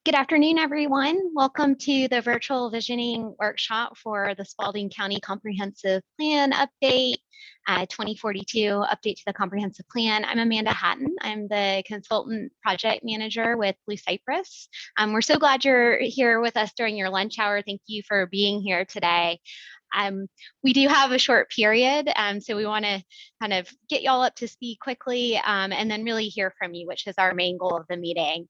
Good afternoon, everyone. Welcome to the virtual visioning workshop for the Spalding County Comprehensive Plan Update 2042 Update to the Comprehensive Plan. I'm Amanda Hatton. I'm the Consultant Project Manager with Blue Cypress. We're so glad you're here with us during your lunch hour. Thank you for being here today. We do have a short period, so we want to kind of get y'all up to speed quickly and then really hear from you, which is our main goal of the meeting.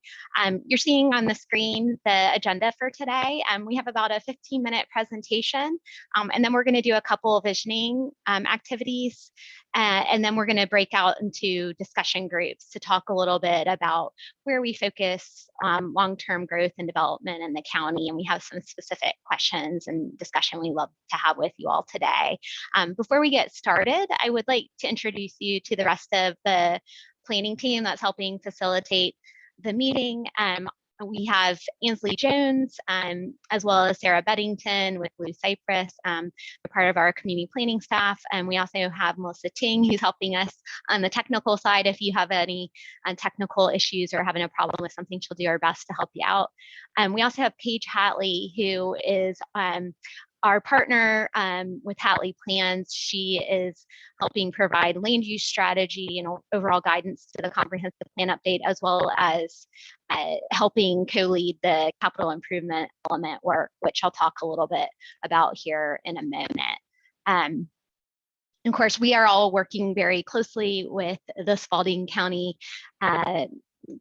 You're seeing on the screen the agenda for today. We have about a 15-minute presentation, and then we're going to do a couple of visioning activities, and then we're going to break out into discussion groups to talk a little bit about where we focus long-term growth and development in the county, and we have some specific questions and discussion we love to have with you all today. Before we get started, I would like to introduce you to the rest of the planning team that's helping facilitate the meeting. We have Ansley Jones, as well as Sarah Beddington with Blue Cypress, part of our community planning staff. And we also have Melissa Ting, who's helping us on the technical side. If you have any technical issues or having a problem with something, she'll do her best to help you out. We also have Paige Hatley, who is our partner with Hatley Plans. She is helping provide land use strategy and overall guidance to the comprehensive plan update, as well as helping co-lead the capital improvement element work, which I'll talk a little bit about here in a moment. Of course, we are all working very closely with the Spalding County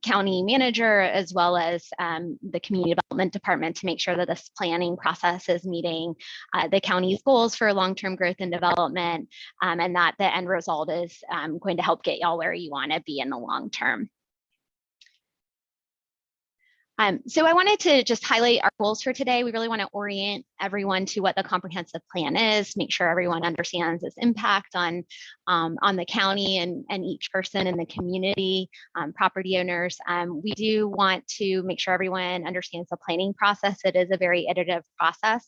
manager, as well as the community development department, to make sure that this planning process is meeting the county's goals for long-term growth and development, and that the end result is going to help get y'all where you want to be in the long term. So I wanted to just highlight our goals for today. We really want to orient everyone to what the comprehensive plan is, make sure everyone understands its impact on the county and each person in the community, property owners. We do want to make sure everyone understands the planning process. It is a very iterative process.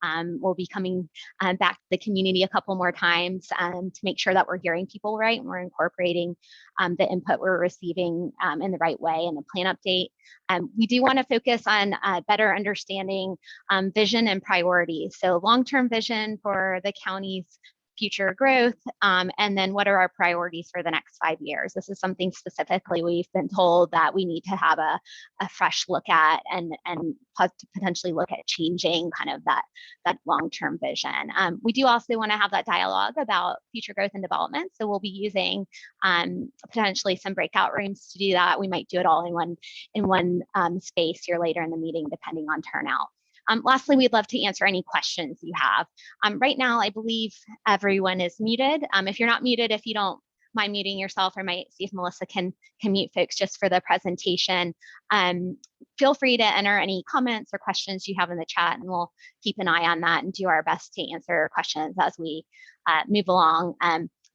We'll be coming back to the community a couple more times to make sure that we're hearing people right and we're incorporating the input we're receiving in the right way in the plan update. We do want to focus on better understanding vision and priorities. So long-term vision for the county's future growth, and then what are our priorities for the next 5 years? This is something specifically we've been told that we need to have a fresh look at and potentially look at changing kind of that long-term vision. We do also want to have that dialogue about future growth and development. So we'll be using potentially some breakout rooms to do that. We might do it all in one space here later in the meeting, depending on turnout. Lastly, we'd love to answer any questions you have. Right now, I believe everyone is muted. If you're not muted, if you don't mind muting yourself, or might see if Melissa can mute folks just for the presentation. Feel free to enter any comments or questions you have in the chat, and we'll keep an eye on that and do our best to answer questions as we move along.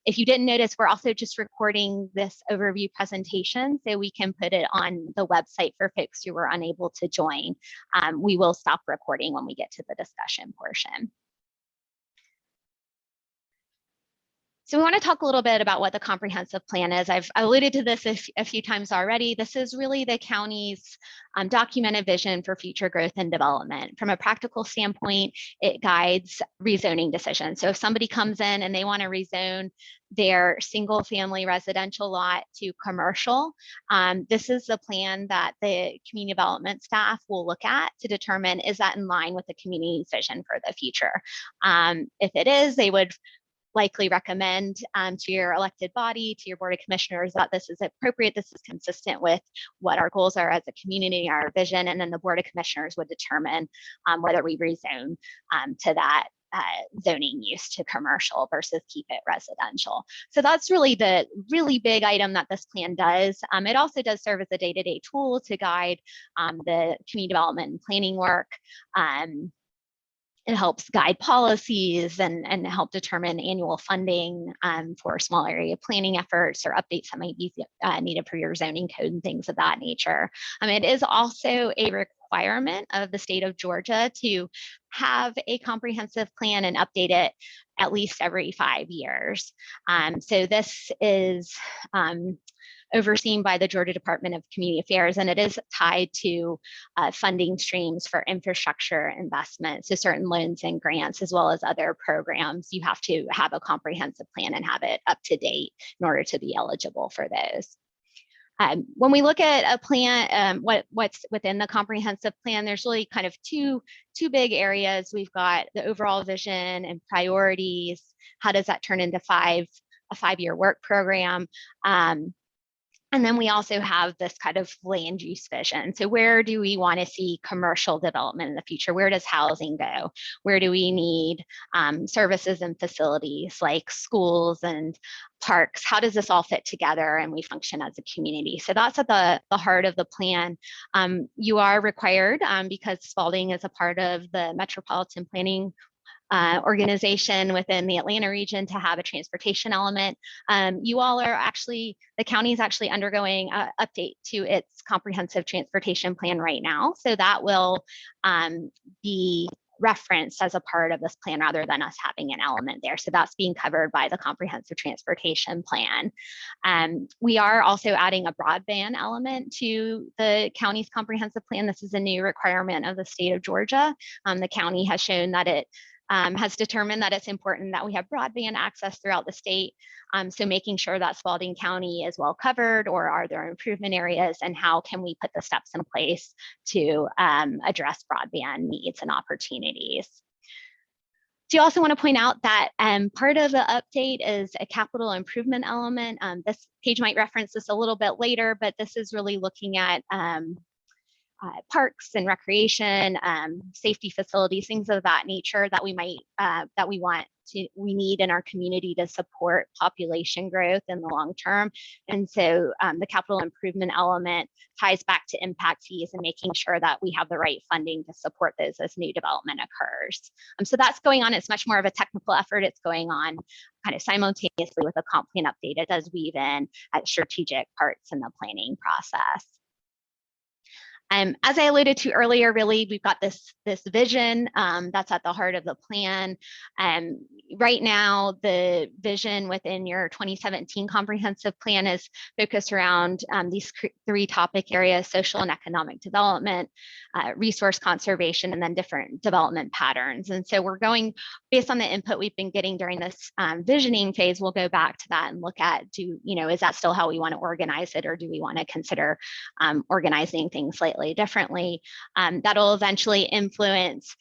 If you didn't notice, we're also just recording this overview presentation so we can put it on the website for folks who were unable to join. We will stop recording when we get to the discussion portion. So we want to talk a little bit about what the comprehensive plan is. I've alluded to this a few times already. This is really the county's documented vision for future growth and development. From a practical standpoint, it guides rezoning decisions. So if somebody comes in and they want to rezone their single family residential lot to commercial, this is the plan that the community development staff will look at to determine, is that in line with the community's vision for the future? If it is, they would likely recommend to your elected body, to your board of commissioners, that this is appropriate, this is consistent with what our goals are as a community, our vision, and then the board of commissioners would determine whether we rezone to that zoning use to commercial versus keep it residential. So that's really the really big item that this plan does. It also does serve as a day-to-day tool to guide the community development and planning work. It helps guide policies and help determine annual funding for small area planning efforts or updates that might be needed for your zoning code and things of that nature. It is also a requirement of the state of Georgia to have a comprehensive plan and update it at least every 5 years. So this is overseen by the Georgia Department of Community Affairs, and it is tied to funding streams for infrastructure investment. So certain loans and grants, as well as other programs, you have to have a comprehensive plan and have it up to date in order to be eligible for those. When we look at a plan, what's within the comprehensive plan, there's really kind of two big areas. We've got the overall vision and priorities. How does that turn into a 5-year work program? And then we also have this kind of land use vision. So where do we want to see commercial development in the future? Where does housing go? Where do we need services and facilities like schools and parks? How does this all fit together and we function as a community? So that's at the heart of the plan. You are required, because Spalding is a part of the Metropolitan Planning organization within the Atlanta region, to have a transportation element. You all are actually, the county is actually undergoing an update to its comprehensive transportation plan right now. So that will be referenced as a part of this plan rather than us having an element there. So that's being covered by the comprehensive transportation plan. We are also adding a broadband element to the county's comprehensive plan. This is a new requirement of the state of Georgia. The county has shown that it has determined that it's important that we have broadband access throughout the state. So making sure that Spalding County is well covered, or are there improvement areas, and how can we put the steps in place to address broadband needs and opportunities. Do you also want to point out that part of the update is a capital improvement element. This page might reference this a little bit later, but this is really looking at parks and recreation, safety facilities, things of that nature that we might we need in our community to support population growth in the long term. And so the capital improvement element ties back to impact fees and making sure that we have the right funding to support those as new development occurs. So that's going on. It's much more of a technical effort. It's going on kind of simultaneously with a comp plan update. It does weave in at strategic parts in the planning process. As I alluded to earlier, really, we've got this vision that's at the heart of the plan. Right now, the vision within your 2017 comprehensive plan is focused around these 3 topic areas: social and economic development, resource conservation, and then different development patterns. And so we're going, based on the input we've been getting during this visioning phase, we'll go back to that and look at, is that still how we want to organize it, or do we want to consider organizing things slightly differently? That'll eventually influence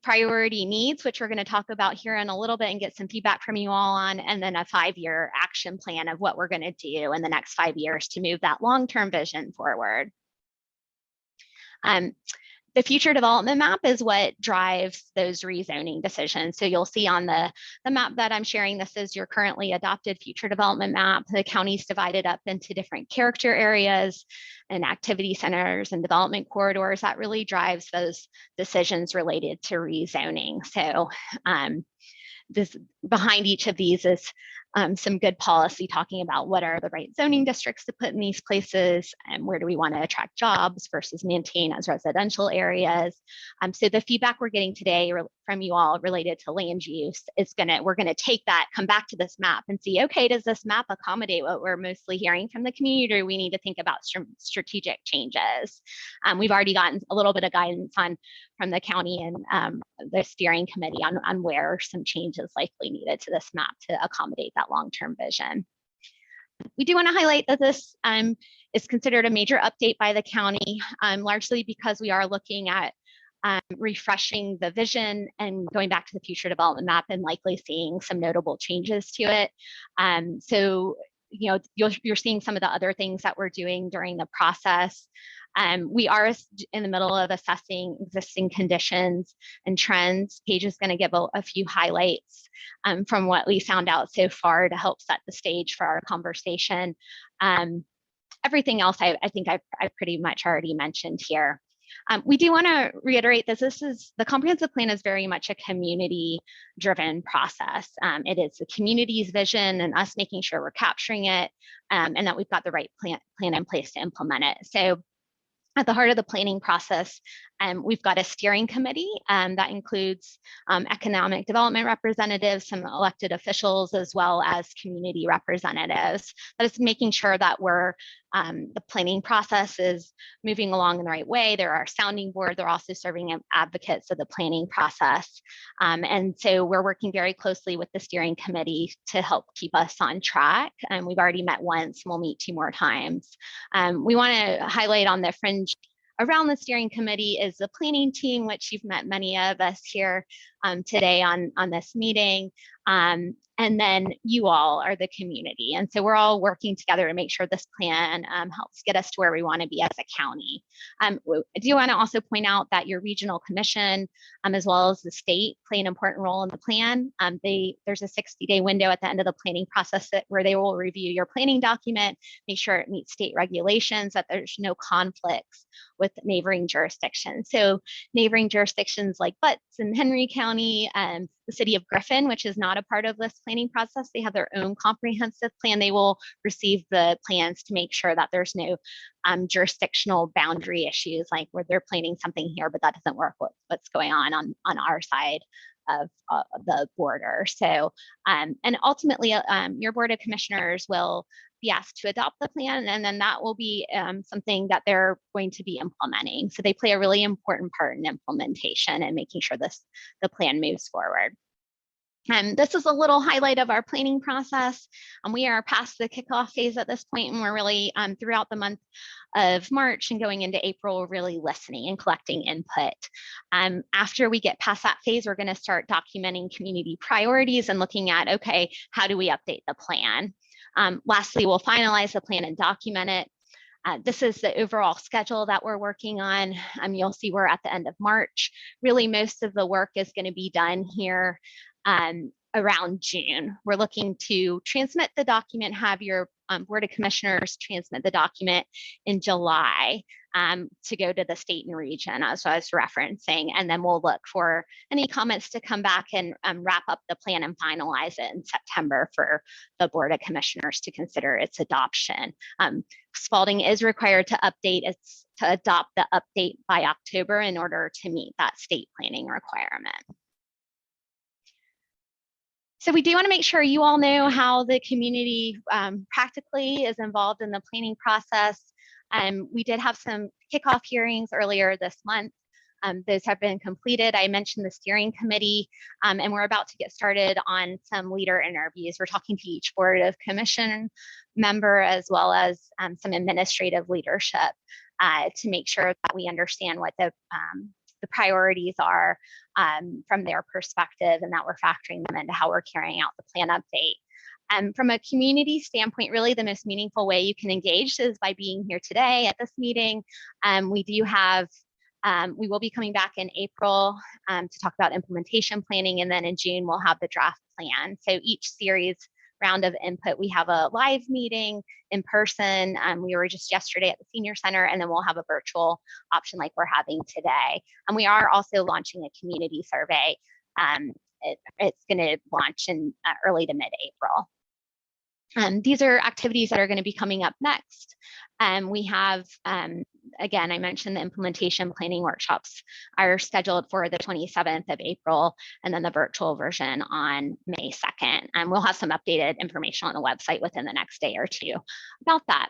priority needs, which we're going to talk about here in a little bit and get some feedback from you all on, and then a 5-year action plan of what we're going to do in the next 5 years to move that long-term vision forward. The future development map is what drives those rezoning decisions. So you'll see on the map that I'm sharing, this is your currently adopted future development map. The county's divided up into different character areas and activity centers and development corridors. That really drives those decisions related to rezoning. So this, behind each of these is some good policy talking about what are the right zoning districts to put in these places, and where do we want to attract jobs versus maintain as residential areas. So the feedback we're getting today from you all related to land use is we're gonna take that, come back to this map and see, okay, does this map accommodate what we're mostly hearing from the community, or we need to think about strategic changes? We've already gotten a little bit of guidance from the county and the steering committee on where some changes likely needed to this map to accommodate that long-term vision. We do want to highlight that this is considered a major update by the county, largely because we are looking at refreshing the vision and going back to the future development map and likely seeing some notable changes to it. So you're seeing some of the other things that we're doing during the process. We are in the middle of assessing existing conditions and trends. Paige is going to give a few highlights from what we found out so far to help set the stage for our conversation. Everything else I think I've pretty much already mentioned here. We do want to reiterate that the comprehensive plan is very much a community-driven process. It is the community's vision and us making sure we're capturing it, and that we've got the right plan in place to implement it. So at the heart of the planning process We've got a steering committee that includes economic development representatives, some elected officials, as well as community representatives. That is making sure that the planning process is moving along in the right way. There are sounding board. They're also serving as advocates of the planning process. And so we're working very closely with the steering committee to help keep us on track. We've already met once, and we'll meet 2 more times. We want to highlight on the fringe around the steering committee is the planning team, which you've met many of us here today on this meeting. And then you all are the community. And so we're all working together to make sure this plan helps get us to where we want to be as a county. I do want to also point out that your regional commission, as well as the state, play an important role in the plan. There's a 60-day window at the end of the planning process where they will review your planning document, make sure it meets state regulations, that there's no conflicts with neighboring jurisdictions. So neighboring jurisdictions like Butts and Henry County, the city of Griffin, which is not a part of this planning process, they have their own comprehensive plan. They will receive the plans to make sure that there's no jurisdictional boundary issues, like where they're planning something here, but that doesn't work with what's going on our side of the border. So, and ultimately, your Board of Commissioners will be asked to adopt the plan, and then that will be something that they're going to be implementing. So they play a really important part in implementation and making sure the plan moves forward. This is a little highlight of our planning process. We are past the kickoff phase at this point, and we're really throughout the month of March and going into April, we're really listening and collecting input. After we get past that phase, we're going to start documenting community priorities and looking at, okay, how do we update the plan? Lastly, we'll finalize the plan and document it. This is the overall schedule that we're working on. You'll see we're at the end of March. Really, most of the work is going to be done here around June. We're looking to transmit the document, have your Board of Commissioners transmit the document in July to go to the state and region, as I was referencing, and then we'll look for any comments to come back and wrap up the plan and finalize it in September for the Board of Commissioners to consider its adoption. Spalding is required to adopt the update by October in order to meet that state planning requirement. So we do want to make sure you all know how the community practically is involved in the planning process. We did have some kickoff hearings earlier this month. Those have been completed. I mentioned the steering committee, and we're about to get started on some leader interviews. We're talking to each Board of Commission member as well as some administrative leadership to make sure that we understand what the priorities are from their perspective, and that we're factoring them into how we're carrying out the plan update. From a community standpoint, really the most meaningful way you can engage is by being here today at this meeting. We will be coming back in April to talk about implementation planning, and then in June we'll have the draft plan. So each series round of input, we have a live meeting in person. We were just yesterday at the Senior Center, and then we'll have a virtual option like we're having today. And we are also launching a community survey. It's going to launch in early to mid-April. These are activities that are going to be coming up next. We have, again, I mentioned the implementation planning workshops are scheduled for the 27th of April, and then the virtual version on May 2nd. We'll have some updated information on the website within the next day or two about that.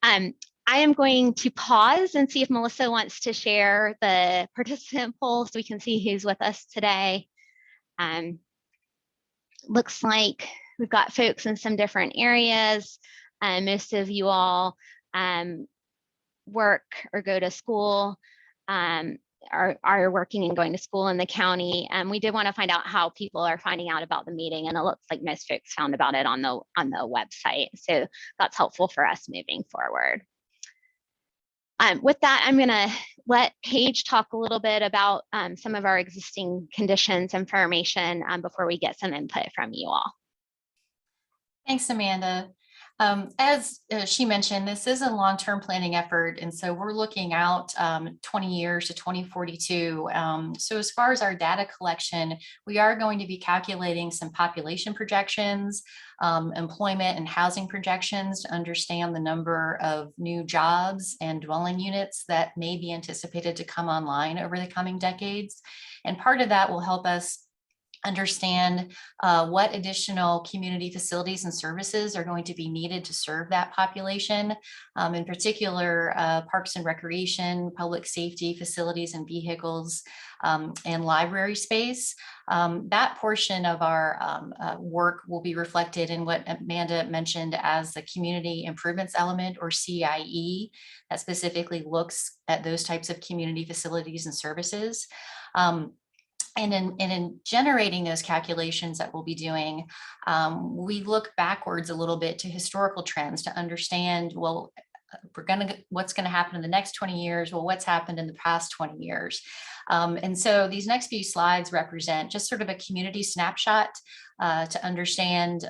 I am going to pause and see if Melissa wants to share the participant poll so we can see who's with us today. Looks like we've got folks in some different areas. Most of you all work or go to school, are working and going to school in the county. We did want to find out how people are finding out about the meeting, and it looks like most folks found about it on the website. So that's helpful for us moving forward. With that, I'm going to let Paige talk a little bit about some of our existing conditions information before we get some input from you all. Thanks, Amanda. As she mentioned, this is a long-term planning effort, and so we're looking out 20 years to 2042. So as far as our data collection, we are going to be calculating some population projections, employment and housing projections to understand the number of new jobs and dwelling units that may be anticipated to come online over the coming decades. And part of that will help us understand what additional community facilities and services are going to be needed to serve that population. In particular, parks and recreation, public safety facilities and vehicles, and library space. That portion of our work will be reflected in what Amanda mentioned as the community improvements element, or CIE, that specifically looks at those types of community facilities and services. And in generating those calculations that we'll be doing, we look backwards a little bit to historical trends to understand, well, what's going to happen in the next 20 years? Well, what's happened in the past 20 years? And so these next few slides represent just sort of a community snapshot to understand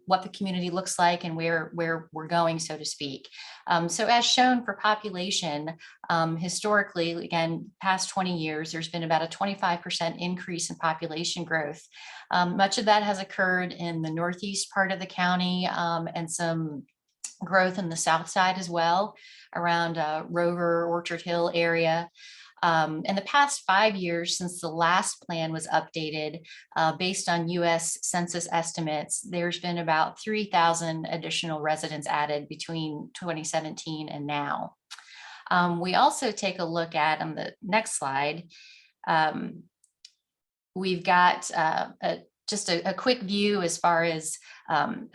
what the community looks like and where we're going, so to speak. So as shown for population, historically, again, past 20 years, there's been about a 25% increase in population growth. Much of that has occurred in the northeast part of the county, and some growth in the south side as well, around Rover, Orchard Hill area. In the past 5 years since the last plan was updated, based on US Census estimates, there's been about 3,000 additional residents added between 2017 and now. We also take a look at, on the next slide, we've got just a quick view as far as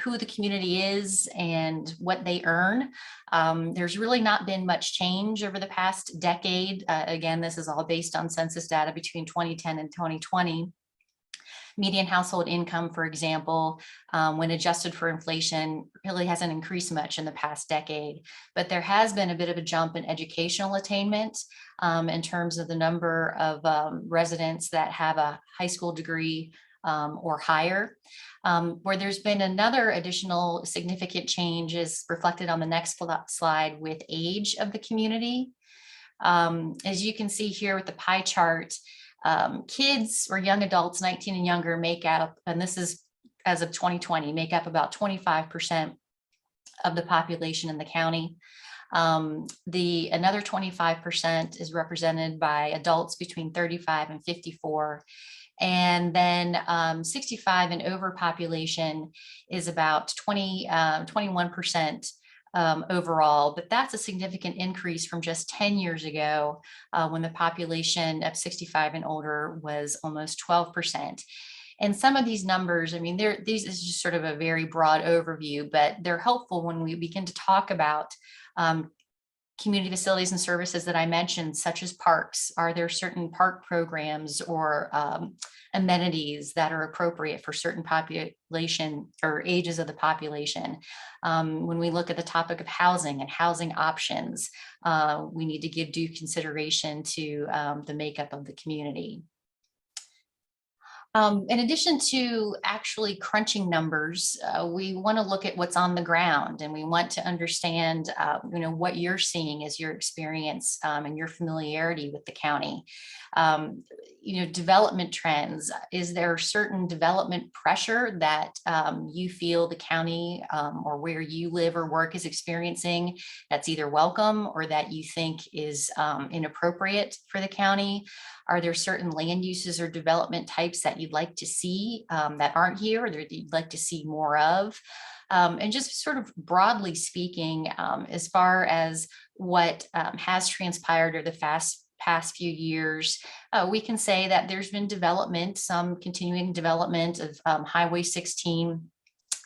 who the community is and what they earn. There's really not been much change over the past decade. Again, this is all based on census data between 2010 and 2020. Median household income, for example, when adjusted for inflation, really hasn't increased much in the past decade, but there has been a bit of a jump in educational attainment in terms of the number of residents that have a high school degree or higher. Where there's been another additional significant change is reflected on the next slide with age of the community. As you can see here with the pie chart, kids or young adults 19 and younger make up, and this is as of 2020, make up about 25% of the population in the county. Another 25% is represented by adults between 35 and 54. And then 65 and over population is about 21% overall, but that's a significant increase from just 10 years ago, when the population of 65 and older was almost 12%. And some of these numbers, I mean, these is just sort of a very broad overview, but they're helpful when we begin to talk about community facilities and services that I mentioned, such as parks. Are there certain park programs or amenities that are appropriate for certain population or ages of the population? When we look at the topic of housing and housing options, we need to give due consideration to the makeup of the community. In addition to actually crunching numbers, we want to look at what's on the ground, and we want to understand, what you're seeing as your experience and your familiarity with the county. Development trends. Is there certain development pressure that you feel the county or where you live or work is experiencing that's either welcome or that you think is inappropriate for the county? Are there certain land uses or development types that you'd like to see that aren't here, or that you'd like to see more of? And just sort of broadly speaking, as far as what has transpired over the past few years, we can say that there's been development, some continuing development of Highway 16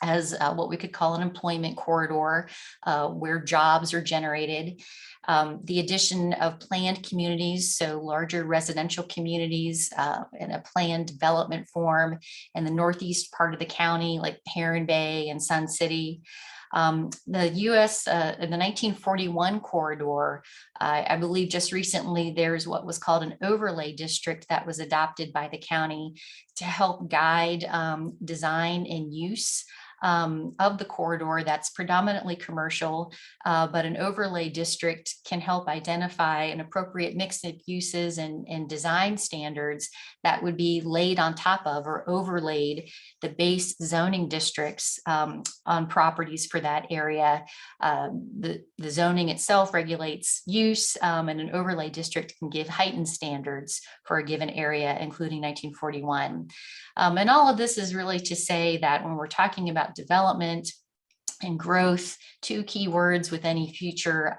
as what we could call an employment corridor where jobs are generated. The addition of planned communities, so larger residential communities in a planned development form in the northeast part of the county, like Heron Bay and Sun City. The US in the 1941 corridor, I believe just recently there's what was called an overlay district that was adopted by the county to help guide design and use of the corridor that's predominantly commercial, but an overlay district can help identify an appropriate mix of uses and design standards that would be laid on top of or overlaid the base zoning districts on properties for that area. The zoning itself regulates use, and an overlay district can give heightened standards for a given area, including 1941. And all of this is really to say that when we're talking about development and growth, two key words with any future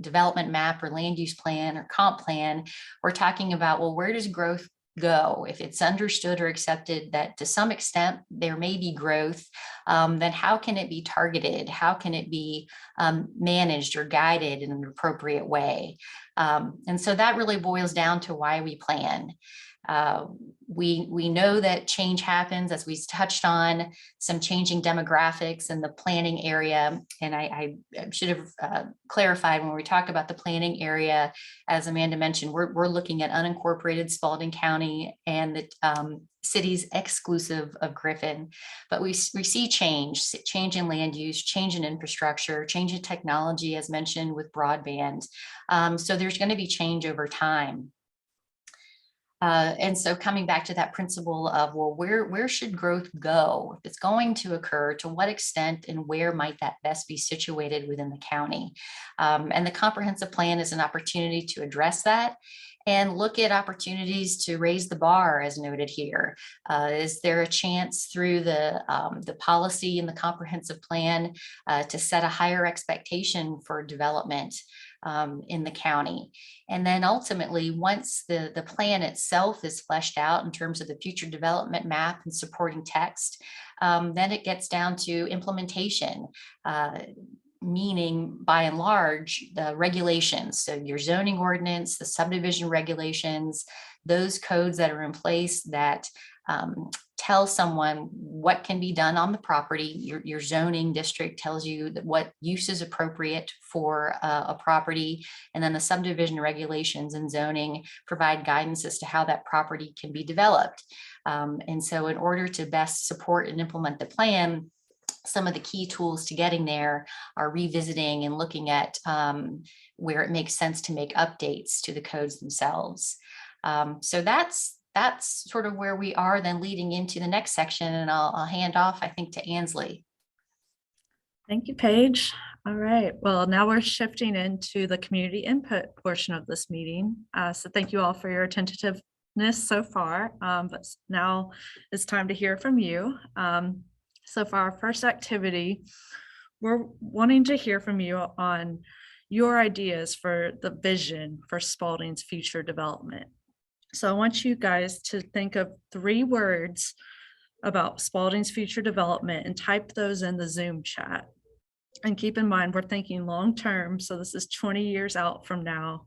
development map or land use plan or comp plan, we're talking about, well, where does growth go? If it's understood or accepted that to some extent there may be growth, then how can it be targeted? How can it be managed or guided in an appropriate way? And so that really boils down to why we plan. We know that change happens, as we touched on, some changing demographics in the planning area. And I should have clarified when we talk about the planning area, as Amanda mentioned, we're looking at unincorporated Spalding County and the cities exclusive of Griffin. But we see change in land use, change in infrastructure, change in technology, as mentioned with broadband. So there's going to be change over time. And so coming back to that principle of, well, where should growth go? If it's going to occur, to what extent and where might that best be situated within the county? And the comprehensive plan is an opportunity to address that and look at opportunities to raise the bar, as noted here. Is there a chance through the policy and the comprehensive plan to set a higher expectation for development in the county? And then ultimately, once the plan itself is fleshed out in terms of the future development map and supporting text, then it gets down to implementation. Meaning, by and large, the regulations. So your zoning ordinance, the subdivision regulations, those codes that are in place that tell someone what can be done on the property. Your zoning district tells you that what use is appropriate for a property. And then the subdivision regulations and zoning provide guidance as to how that property can be developed. And so in order to best support and implement the plan, some of the key tools to getting there are revisiting and looking at where it makes sense to make updates to the codes themselves. So that's sort of where we are then leading into the next section, and I'll hand off, I think, to Ansley. Thank you, Paige. All right, well, now we're shifting into the community input portion of this meeting. So thank you all for your attentiveness so far, but now it's time to hear from you. So for our first activity, we're wanting to hear from you on your ideas for the vision for Spalding's future development. So I want you guys to think of 3 words about Spalding's future development and type those in the Zoom chat. And keep in mind, we're thinking long-term. So this is 20 years out from now,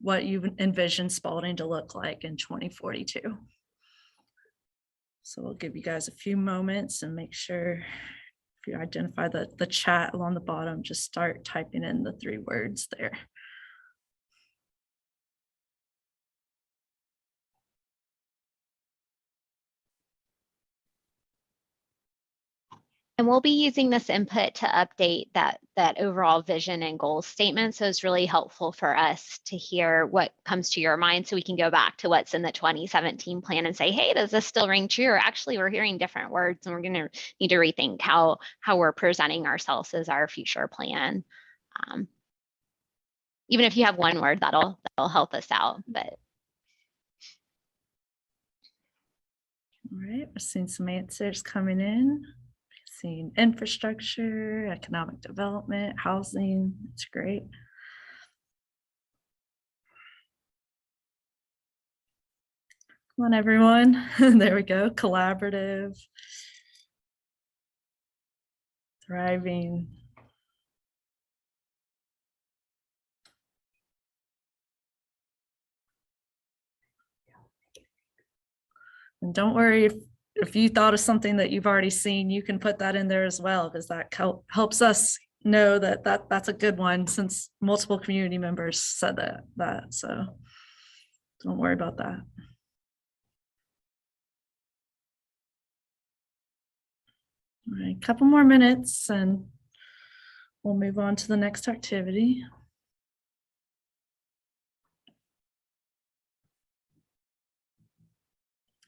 what you envision Spalding to look like in 2042. So we'll give you guys a few moments and make sure if you identify the chat along the bottom, just start typing in the 3 words there. And we'll be using this input to update that overall vision and goal statement. So it's really helpful for us to hear what comes to your mind so we can go back to what's in the 2017 plan and say, hey, does this still ring true? Or actually, we're hearing different words and we're going to need to rethink how we're presenting ourselves as our future plan. Even if you have one word, that'll help us out. But all right, we're seeing some answers coming in. Seeing infrastructure, economic development, housing. It's great. Come on, everyone. There we go. Collaborative, thriving. And don't worry if you thought of something that you've already seen, you can put that in there as well, because that helps us know that's a good one, since multiple community members said that. So don't worry about that. All right, couple more minutes and we'll move on to the next activity.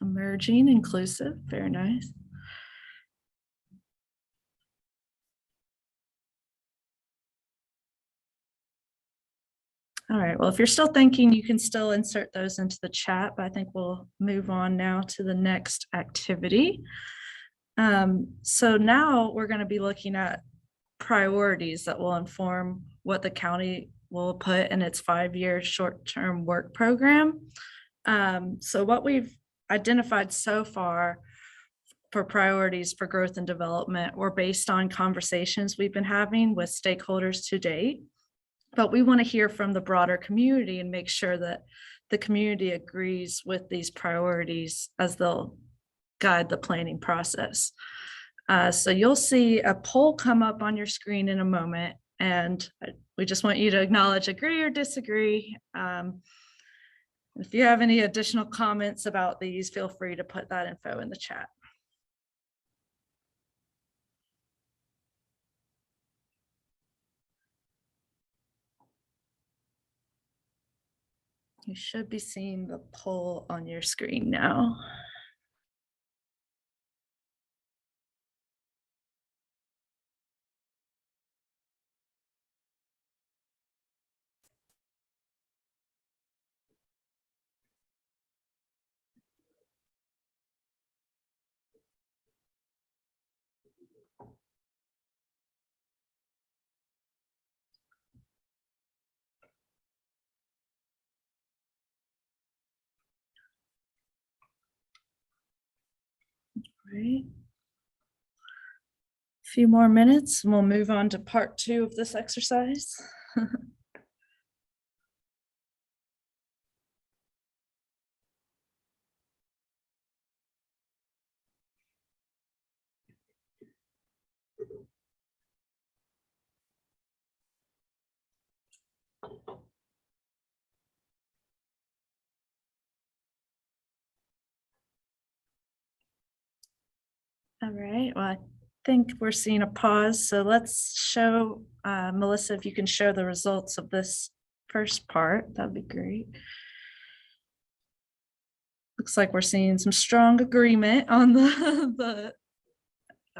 Emerging inclusive, very nice. All right, well, if you're still thinking, you can still insert those into the chat, but I think we'll move on now to the next activity. So now we're going to be looking at priorities that will inform what the county will put in its 5-year short-term work program. So what we've identified so far for priorities for growth and development were based on conversations we've been having with stakeholders to date. But we want to hear from the broader community and make sure that the community agrees with these priorities as they'll guide the planning process. So you'll see a poll come up on your screen in a moment, and we just want you to acknowledge agree or disagree. If you have any additional comments about these, feel free to put that info in the chat. You should be seeing the poll on your screen now. Right. A few more minutes and we'll move on to part 2 of this exercise. All right, well, I think we're seeing a pause. So let's show, Melissa, if you can show the results of this first part, that'd be great. Looks like we're seeing some strong agreement on the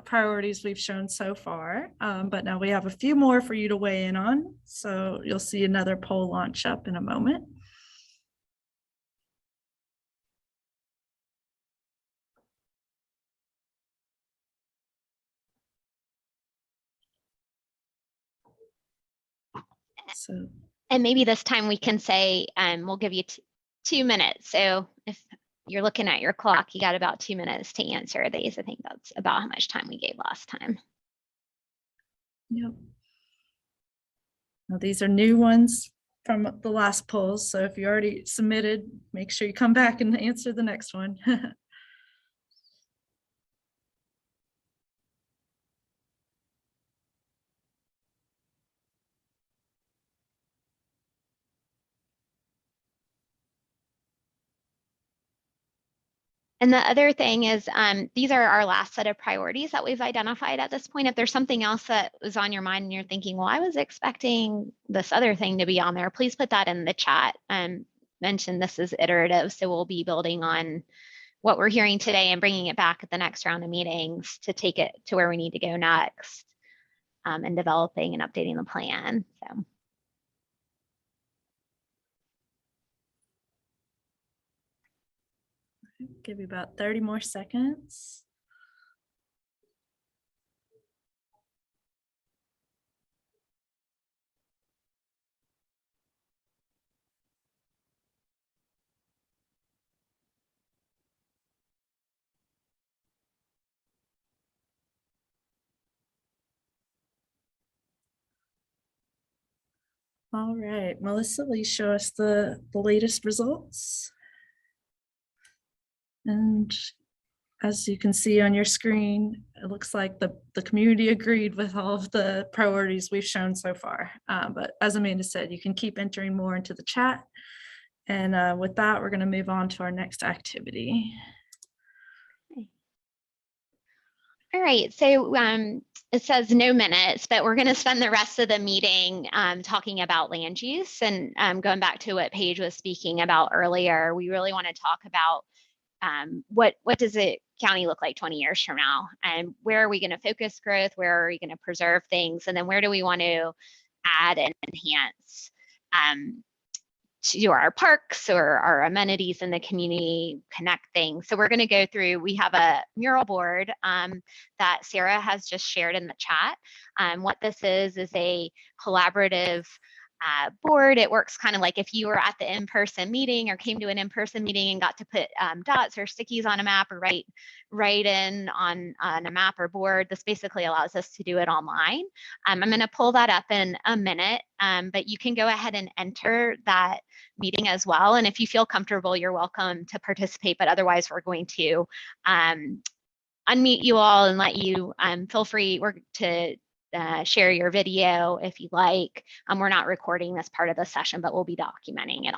priorities we've shown so far. But now we have a few more for you to weigh in on. So you'll see another poll launch up in a moment. So, And maybe this time we can say, we'll give you 2 minutes. So if you're looking at your clock, you got about 2 minutes to answer these. I think that's about how much time we gave last time. yep. Now these are new ones from the last polls. So if you already submitted, make sure you come back and answer the next one. And the other thing is, these are our last set of priorities that we've identified at this point. If there's something else that was on your mind and you're thinking, well, I was expecting this other thing to be on there, please put that in the chat. Mention this is iterative, so we'll be building on what we're hearing today and bringing it back at the next round of meetings to take it to where we need to go next, and developing and updating the plan. So. Give you about 30 more seconds. All right, Melissa, will you show us the latest results? And as you can see on your screen, it looks like the community agreed with all of the priorities we've shown so far. But as Amanda said, you can keep entering more into the chat. And with that, we're going to move on to our next activity. All right, so it says no minutes, but we're going to spend the rest of the meeting talking about land use. And going back to what Paige was speaking about earlier, we really want to talk about what does the county look like 20 years from now? And where are we going to focus growth? Where are we going to preserve things? And then where do we want to add and enhance to our parks or our amenities in the community, connect things? So we're going to go through, we have a mural board that Sarah has just shared in the chat. What this is a collaborative board. It works kind of like if you were at the in-person meeting or came to an in-person meeting and got to put dots or stickies on a map or write in on a map or board. This basically allows us to do it online. I'm going to pull that up in a minute, but you can go ahead and enter that meeting as well. And if you feel comfortable, you're welcome to participate, but otherwise we're going to unmute you all and let you feel free to share your video if you like. We're not recording this part of the session, but we'll be documenting it